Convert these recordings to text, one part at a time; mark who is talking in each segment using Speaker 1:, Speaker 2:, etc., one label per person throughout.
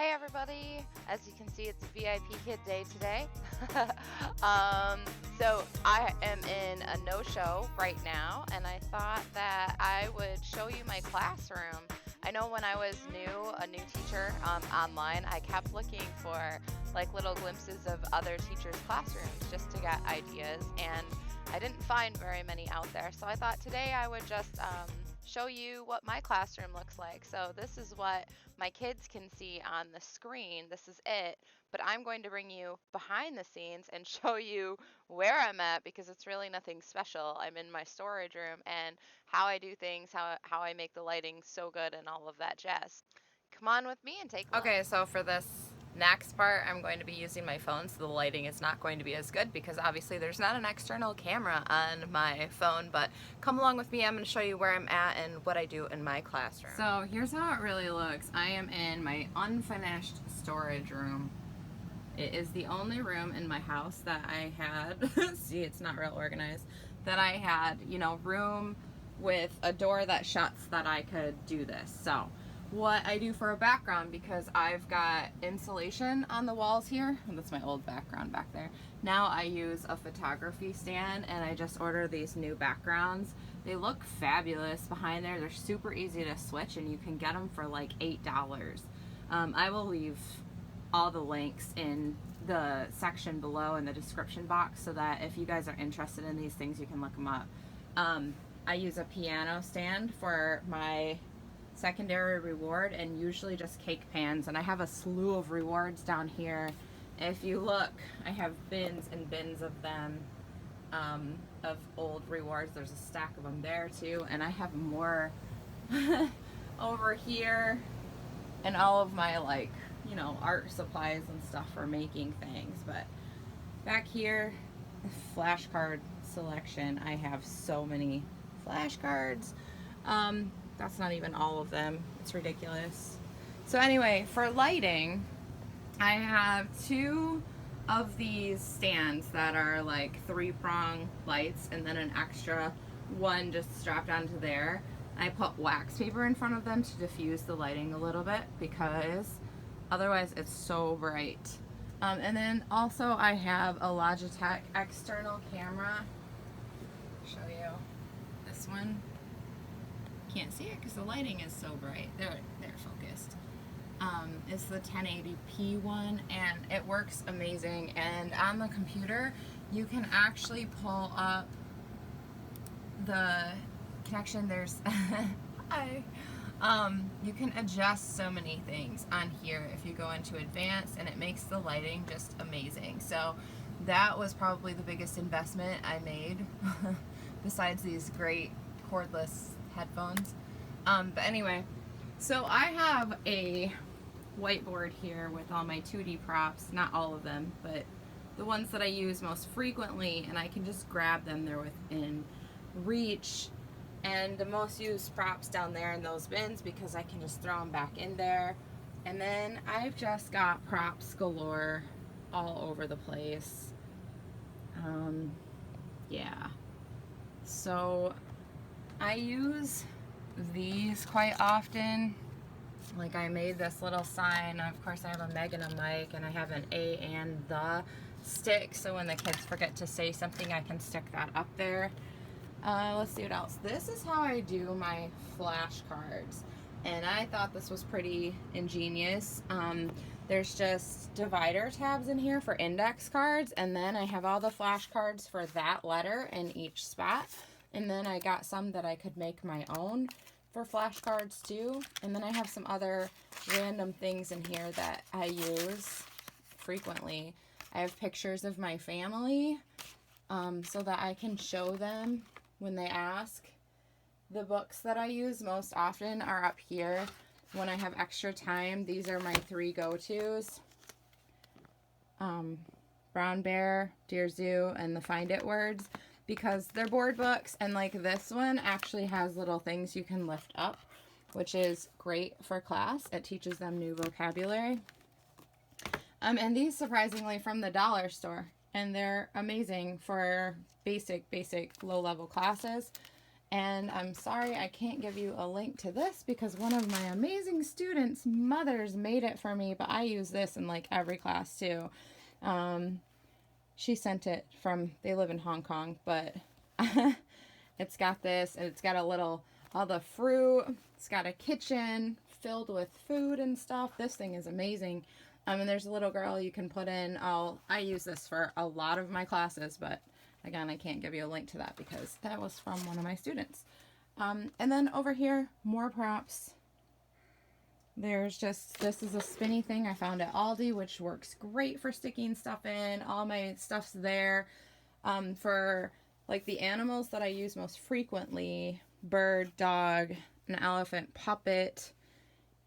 Speaker 1: Hey everybody! As you can see, it's VIP Kid Day today. um, so I am in a no-show right now, and I thought that I would show you my classroom. I know when I was a new teacher online, I kept looking for like little glimpses of other teachers' classrooms just to get ideas, and I didn't find very many out there. So I thought today I would just show you what my classroom looks like. So this is what my kids can see on the screen. This is it, but I'm going to bring you behind the scenes and show you where I'm at because it's really nothing special. I'm in my storage room and how I do things, how I make the lighting so good and all of that jazz. Come on with me and take a look. Okay, so for this next part, I'm going to be using my phone, so the lighting is not going to be as good because obviously there's not an external camera on my phone, but come along with me. I'm going to show you where I'm at and what I do in my classroom. So here's how it really looks. I am in my unfinished storage room. It is the only room in my house that I had, see, it's not real organized, that I had, you know, room with a door that shuts that I could do this. So what I do for a background, because I've got insulation on the walls here, and that's my old background back there. Now I use a photography stand and I just order these new backgrounds. They look fabulous behind there. They're super easy to switch and you can get them for like $8. I will leave all the links in the section below in the description box so that if you guys are interested in these things, you can look them up. I use a piano stand for my secondary reward and usually just cake pans, and I have a slew of rewards down here. If you look, I have bins and bins of them, of old rewards. There's a stack of them there too, and I have more over here, and all of my, like, you know, art supplies and stuff for making things. But back here, flashcard selection. I have so many flashcards. That's not even all of them. It's ridiculous. So anyway, for lighting, I have two of these stands that are like 3-prong lights and then an extra one just strapped onto there. I put wax paper in front of them to diffuse the lighting a little bit because otherwise it's so bright. And then also I have a Logitech external camera. I'll show you this one. Can't see it because the lighting is so bright. They're focused. It's the 1080p one and it works amazing. And on the computer, you can actually pull up the connection. There's hi. You can adjust so many things on here if you go into advanced, and it makes the lighting just amazing. So that was probably the biggest investment I made besides these great cordless headphones. But anyway, so I have a whiteboard here with all my 2D props, not all of them, but the ones that I use most frequently, and I can just grab them. They're within reach. And the most used props down there in those bins because I can just throw them back in there. And then I've just got props galore all over the place. Yeah. So I use these quite often. Like I made this little sign. Of course I have a Meg and a Mike, and I have an A and the stick, so when the kids forget to say something I can stick that up there. Let's see what else. This is how I do my flashcards, and I thought this was pretty ingenious. There's just divider tabs in here for index cards, and then I have all the flashcards for that letter in each spot. And then I got some that I could make my own for flashcards too. And then I have some other random things in here that I use frequently. I have pictures of my family so that I can show them when they ask. The books that I use most often are up here when I have extra time. These are my 3 go-tos. Brown Bear, Dear Zoo, and the Find It words, because they're board books, and like this one actually has little things you can lift up, which is great for class. It teaches them new vocabulary. And these surprisingly from the dollar store, and they're amazing for basic low-level classes.
Speaker 2: And I'm sorry I can't give you a link to this because one of my amazing students' mothers made it for me, but I use this in like every class too. She sent it from, they live in Hong Kong, but it's got this, and it's got all the fruit. It's got a kitchen filled with food and stuff. This thing is amazing. And there's a little girl you can put in. I use this for a lot of my classes, but again, I can't give you a link to that because that was from one of my students. And then over here, more props. There's just, this is a spinny thing I found at Aldi, which works great for sticking stuff in. All my stuff's there. For like the animals that I use most frequently, bird, dog, an elephant, puppet.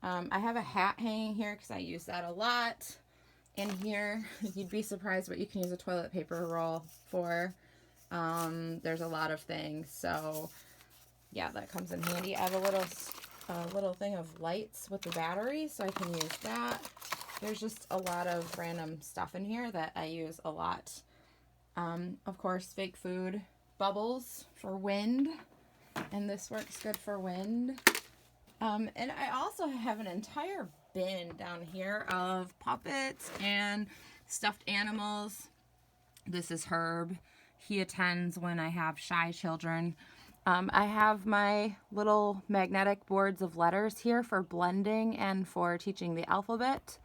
Speaker 2: I have a hat hanging here because I use that a lot. In here, you'd be surprised what you can use a toilet paper roll for. There's a lot of things. So yeah, that comes in handy. I have a little thing of lights with the battery, so I can use that. There's just a lot of random stuff in here that I use a lot. Of course, fake food bubbles for wind, and this works good for wind. And I also have an entire bin down here of puppets and stuffed animals. This is Herb. He attends when I have shy children. I have my little magnetic boards of letters here for blending and for teaching the alphabet.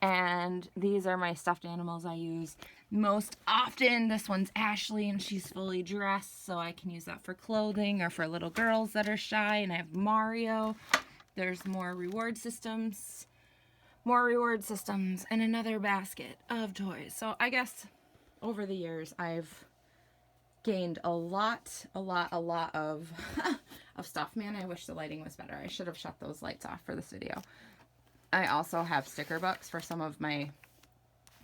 Speaker 2: And these are my stuffed animals I use most often. This one's Ashley, and she's fully dressed, so I can use that for clothing or for little girls that are shy. And I have Mario. There's more reward systems, and another basket of toys. So I guess over the years, I've gained a lot of of stuff. Man, I wish the lighting was better. I should have shut those lights off for this video. I also have sticker books for some of my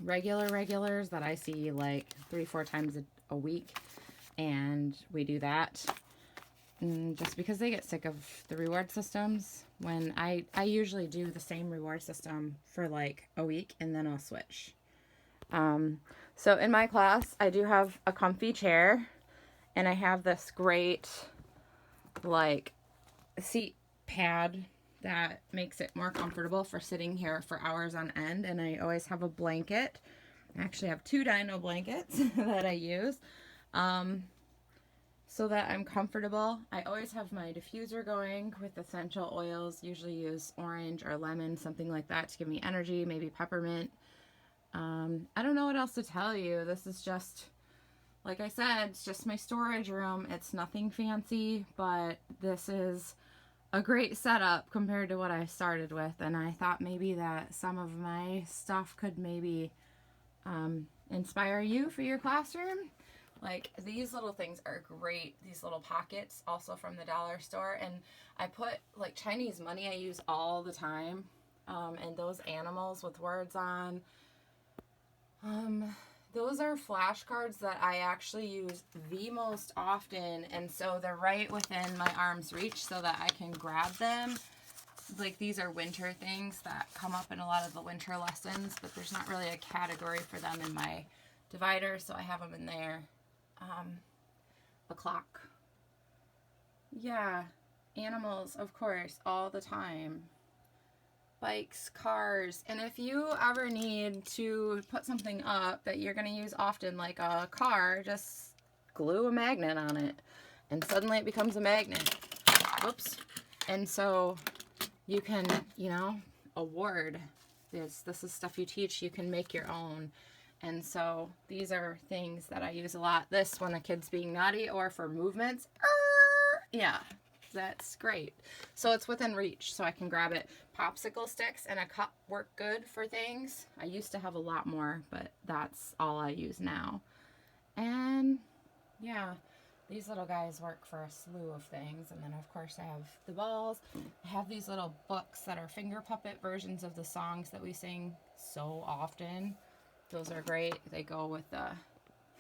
Speaker 2: regulars that I see like 3-4 times a week, and we do that just because they get sick of the reward systems. When I usually do the same reward system for like a week, and then I'll switch. So in my class, I do have a comfy chair, and I have this great like seat pad that makes it more comfortable for sitting here for hours on end. And I always have a blanket. I actually have 2 dino blankets that I use so that I'm comfortable. I always have my diffuser going with essential oils. Usually use orange or lemon, something like that, to give me energy, maybe peppermint. I don't know what else to tell you. This is just, like I said, it's just my storage room. It's nothing fancy, but this is a great setup compared to what I started with. And I thought maybe that some of my stuff could maybe inspire you for your classroom. Like, these little things are great. These little pockets, also from the dollar store. And I put like Chinese money I use all the time. And those animals with words on. Those are flashcards that I actually use the most often, and so they're right within my arm's reach so that I can grab them. Like, these are winter things that come up in a lot of the winter lessons, but there's not really a category for them in my divider, so I have them in there. A clock. Yeah, animals, of course, all the time. Bikes, cars, and if you ever need to put something up that you're going to use often, like a car, just glue a magnet on it, and suddenly it becomes a magnet. Whoops. And so you can, award this. This is stuff you teach. You can make your own. And so these are things that I use a lot. This when a kid's being naughty or for movements. Yeah. That's great. So it's within reach, so I can grab it. Popsicle sticks and a cup work good for things. I used to have a lot more, but that's all I use now. And yeah, these little guys work for a slew of things. And then of course I have the balls. I have these little books that are finger puppet versions of the songs that we sing so often. Those are great. They go with the,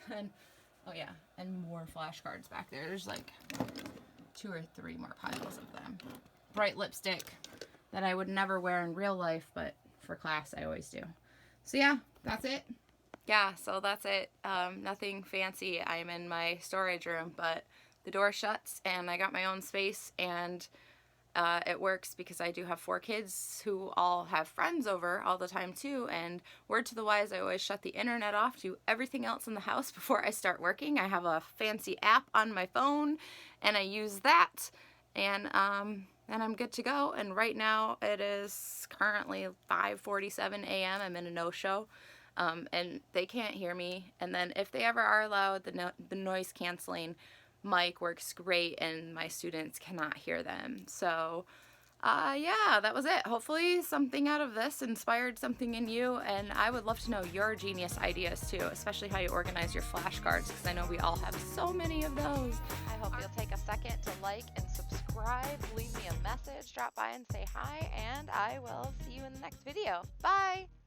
Speaker 2: and more flashcards back there. There's like 2 or 3 more piles of them. Bright lipstick that I would never wear in real life, but for class I always do. So yeah, that's it. Yeah, so that's it. Nothing fancy. I'm in my storage room, but the door shuts and I got my own space, and it works because I do have 4 kids who all have friends over all the time too, and word to the wise, I always shut the internet off, do everything else in the house before I start working. I have a fancy app on my phone and I use that, and I'm good to go. And right now it is currently 5:47 a.m. I'm in a no-show, and they can't hear me. And then if they ever are allowed, the noise canceling mic works great and my students cannot hear them. So yeah, that was it. Hopefully something out of this inspired something in you, and I would love to know your genius ideas too, especially how you organize your flashcards, because I know we all have so many of those.
Speaker 1: I hope you'll take a second to like and subscribe, leave me a message, drop by and say hi, and I will see you in the next video. Bye!